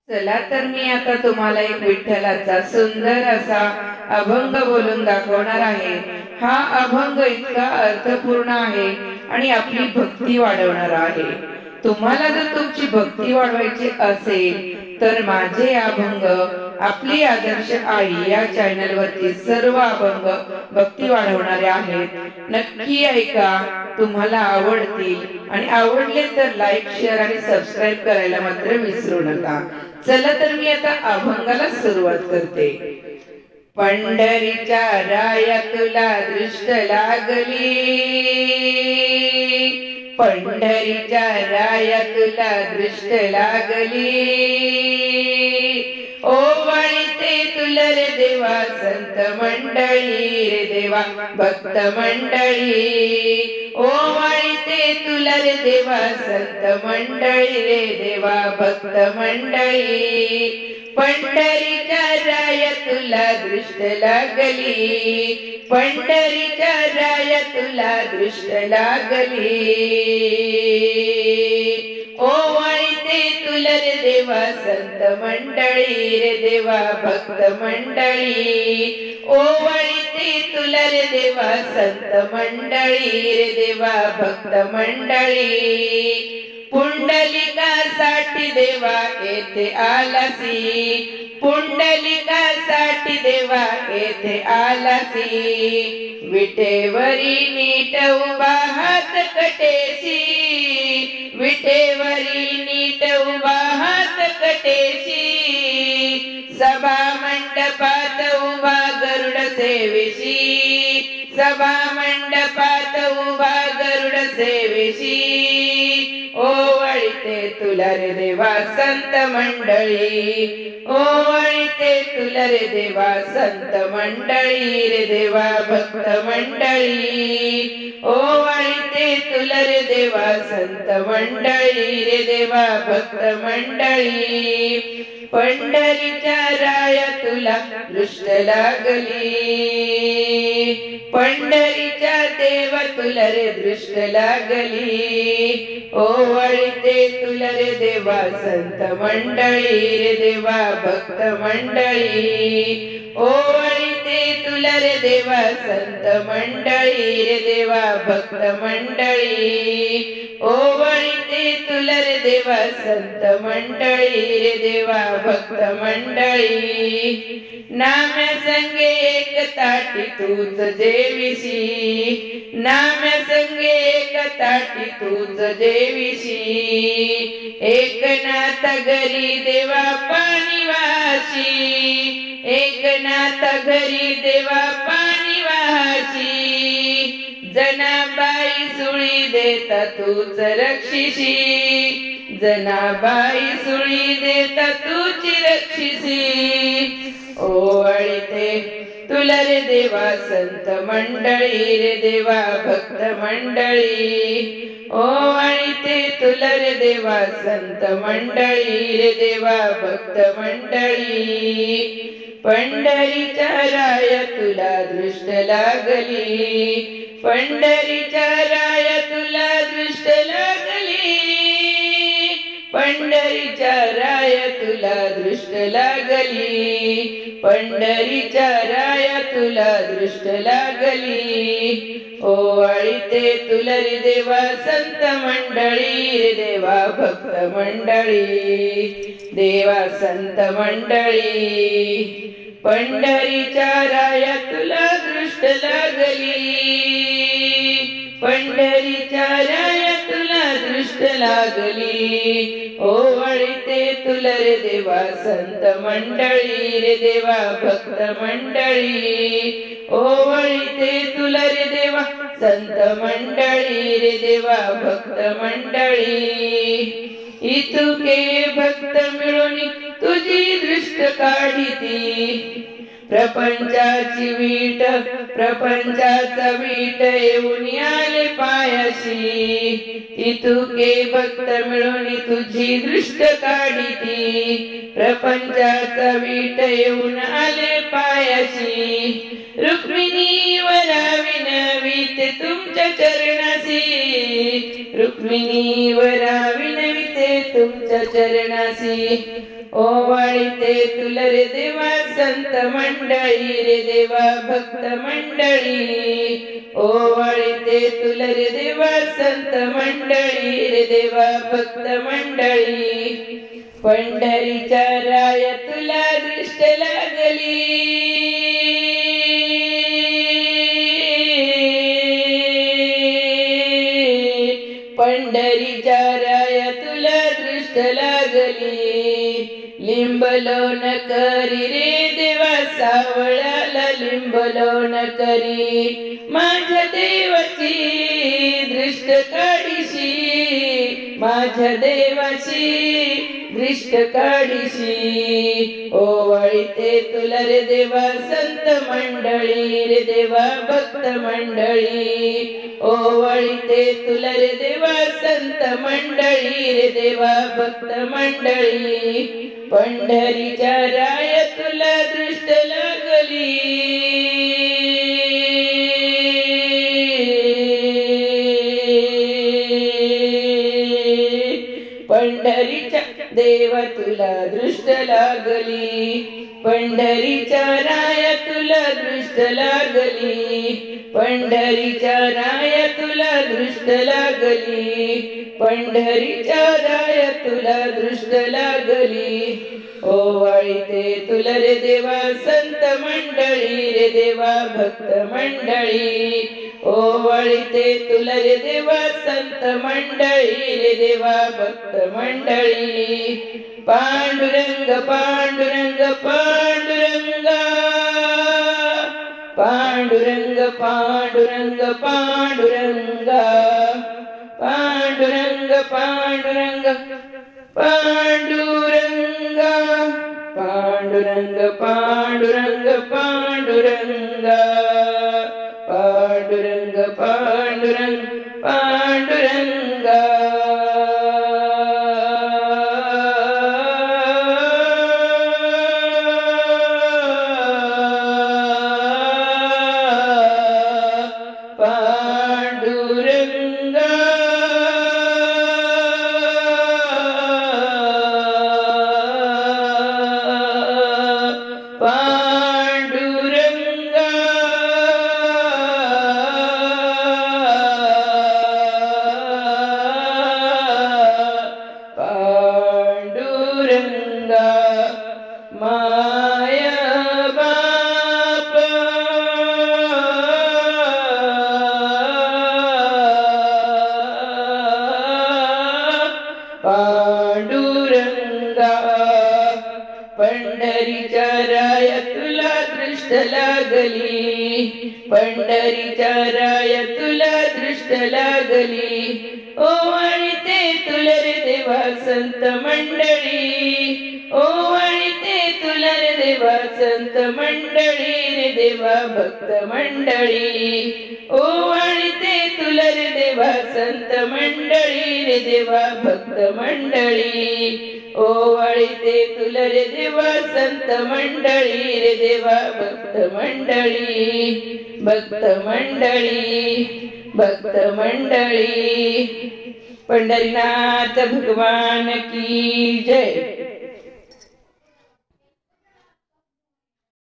चला तर मी आता तुम्हाला एक विठ्ठलाचा सुंदर असा अभंग बोलून दाखवणार आहे। हा अभंग इतका अर्थपूर्ण आहे आणि आपली भक्ती वाढवणारा आहे। तुम्हाला जर तुमची भक्ती वाढवायची असेल तर माझे अभंग आपली आदर्श आई या चॅनल वरती सर्व अभंग भक्ती वाढवणारे आहेत। नक्की ऐका, तुम्हाला आवडतील आणि आवडले तर लाईक शेअर आणि सबस्क्राईब करायला मात्र विसरू नका। चला तर मी आता अभंगाला सुरुवात करते। पंढरीच्या राया तुला दृष्ट लागली, पंढरीच्या राया तुला दृष्ट लागली, ओवाळीते तुला रे देवा संत मंडळी, रे देवा भक्त मंडळी, ओवाळीते तुला रे देवा संत मंडळी, रे देवा भक्त मंडळी, पंढरीच्या राया तुला दृष्ट लागली, पंढरीच्या राया तुला दृष्ट लागली, ओवाळीते तुला रे देवा संत मंडळी, रे देवा भक्त मंडळी, ओवाळीते तुला रे देवा संत मंडळी, रे देवा भक्त मंडळी, पुंडलिकासाठी देवा येथे आलासी, पुंडलिकासाठी देवा येथे आलासी, विटेवरी नीट उभा हात कटेसी, विटेवरी नीट उभा हात कटेसी, सभा मंडपात उभा गरुड सेवेशी, सभा मंडपात उभा गरुड सेवेशी, ओवाळीते तुला रे देवा संत मंडळी, ओवाळीते तुला रे देवा संत मंडळी, रे देवा भक्त मंडळी, ओवाळीते तुला रे देवा संत मंडळी, रे देवा भक्त मंडळी, पंढरीच्या राया तुला दृष्ट लागली, पंढरीच्या देवा तुला रे दृष्ट लागली, ओवाळीते तुला रे देवा संत मंडळी, रे देवा भक्त मंडळी, ओवाळीते तुला रे देवा संत मंडळी, रे देवा भक्त मंडळी, ओवाळीते तुला रे देवा संत मंडळी, रे देवा भक्त मंडळी, नाम्या संगे एक ताटी तूच जेविशी, नाम्या संगे एक ताटी तूच जेविशी, एकनाथ घरी देवा पाणी वाशी, एकनाथ घरी देवा पाणी वाशी, जनाबाई सुळी देता तूच रक्षिसी, जनाबाई सुळी देता तूची रक्षिसी, ओवाळीते तुला रे देवा संत मंडळी, रे देवा भक्त मंडळी, ओवाळीते तुला रे देवा संत मंडळी, रे देवा भक्त मंडळी, पंढरीच्या राया तुला दृष्ट लागली, पंढरीच्या राया तुला दृष्ट लागली, पंढरीच्या राया तुला दृष्ट लागली, पंढरीच्या राया तुला दृष्ट लागली, ओवाळीते तुला रे देवा संत मंडळी, रे देवा भक्त मंडळी, देवा संत मंडळी, पंढरीच्या राया तुला दृष्ट लागली, पंढरीच्या राया तुला दृष्ट लागली, ओवाळीते तुला रे देवा संत मंडळी, रे देवा भक्त मंडळी, ओवाळीते तुला रे देवा संत मंडळी, रे देवा भक्त मंडळी, इतुके भक्त मिळून तुझी दृष्ट काढिती, प्रपंचाची वीट प्रपंचाचा वीट येऊन आले पायाशी, इतुके भक्त मिळून तुझी दृष्ट काढिती, प्रपंचाचा वीट येऊन आले पायाशी, रुक्मिणी वराविनवीते तुमच्या चरणासी, रुक्मिणी वराविनवीते तुमच्या चरणासी ओवाळीते तुला रे देवा संत मंडळी रे देवा भक्त मंडळी ओवाळीते तुला रे देवा संत मंडळी रे देवा भक्त मंडळी पंढरीच्या राय तुला दृष्ट लागली पंढरीच्या राय तुला दृष्ट लागली लिंबलो न करी रे देवा सावळाला लिंबलो न करी माझ्या देवाची दृष्ट काढीशी माझ्या देवाची दृष्ट काढीशी ओवाळीते तुला रे देवा संत मंडळी रे देवा भक्त मंडळी ओवाळीते तुला रे देवा संत मंडळी रे देवा भक्त मंडळी पंढरीच्या राय तुला दृष्ट लागली पंढरीच्या देवा तुला दृष्ट लागली पंढरीच्या राय तुला दृष्ट लागली पंढरीच्या राय तुला दृष्ट लागली पंढरीच्या राय तुला दृष्ट लागली ओवाळीते तुला रे देवा संत मंडळी रे देवा भक्त मंडळी ओवाळीते तुला रे देवा संत मंडळी रे देवा भक्त मंडळी पांडुरंग पांडुरंग पांडुरंग पांडुरंग पांडुरंग पांडुरंग पांडुरंग पांडुरंग पांडुरंग पांडुरंग पांडुरंग पांडुरंग पांडुरंग पांडुरंग पांडुरंग पांडुरंगा पंढरीच्या राय तुला दृष्ट लागली पंढरीच्या राय तुला दृष्ट लागली ओवाळीते तुला रे देवा संत मंडळी ओवाळीते तुला रे देवा संत मंडळी रे देवा भक्त मंडळी ओवाळीते तुला रे देवा संत मंडळी रे देवा भक्त मंडळी ओवाळीते तुला रे देवा संत मंडळी रे देवा भक्त मंडळी भक्त मंडळी भक्त मंडळी पंढरीनाथ भगवान की जय।